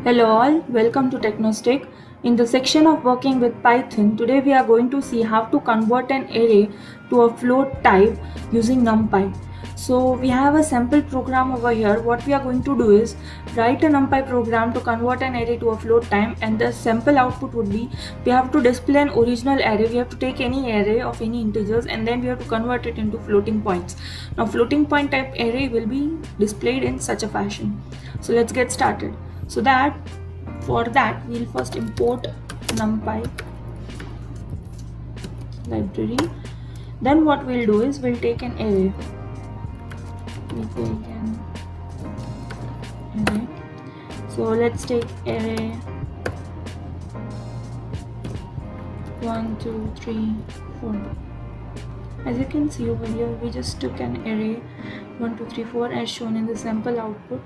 Hello all, welcome to Technostick. In the section of working with Python, today we are going to see how to convert an array to a float type using NumPy. So we have a sample program over here. What we are going to do is write a NumPy program to convert an array to a float type, and the sample output would be we have to display an original array. We have to take any array of any integers and then we have to convert it into floating points. Now floating point type array will be displayed in such a fashion. So let's get started. For that we'll first import NumPy library. Then what we'll do is we'll take an array. So let's take array 1 2 3 4. As you can see over here, we just took an array 1 2 3 4 as shown in the sample output.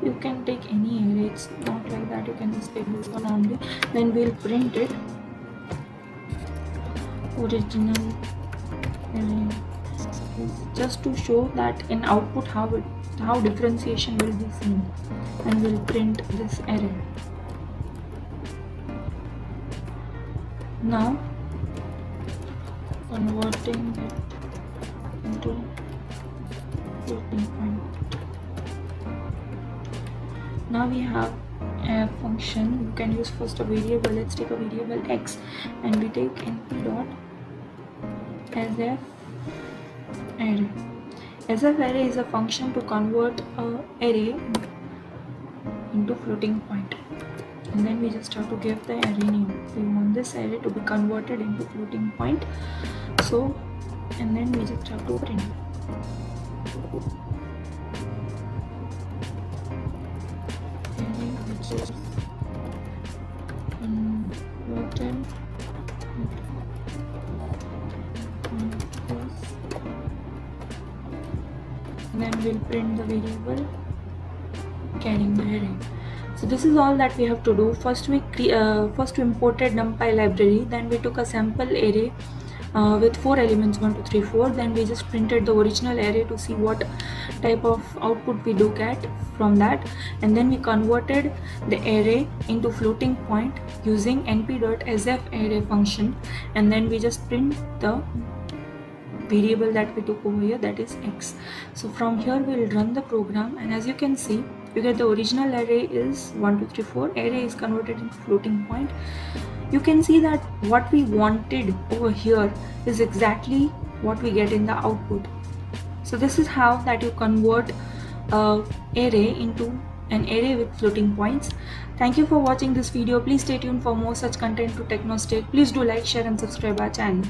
You can take any array, it's not like that. You can just take this one only. Then we'll print it original array, just to show that in output how differentiation will be seen, and we'll print this array. Now converting it into floating point. Now we have a function. You can use first a variable. Let's take a variable x and we take np dot asf array. Asf array is a function to convert a array into floating point, and then we just have to give the array name. We want this array to be converted into floating point, so and then we just have to print array which is converted. Then we'll print the variable carrying the array. So this is all that we have to do. First we imported NumPy library, then we took a sample array with 4 elements 1 2 3 4. Then we just printed the original array to see what type of output we do get from that, and then we converted the array into floating point using np.asfarray function, and then we just print the variable that we took over here, that is x. So from here we'll run the program, and as you can see, you get the original array is 1 2 3 4. Array is converted into floating point. You can see that what we wanted over here is exactly what we get in the output. So this is how that you convert array into an array with floating points. Thank you for watching this video. Please stay tuned for more such content to Technostick. Please do like, share and subscribe our channel.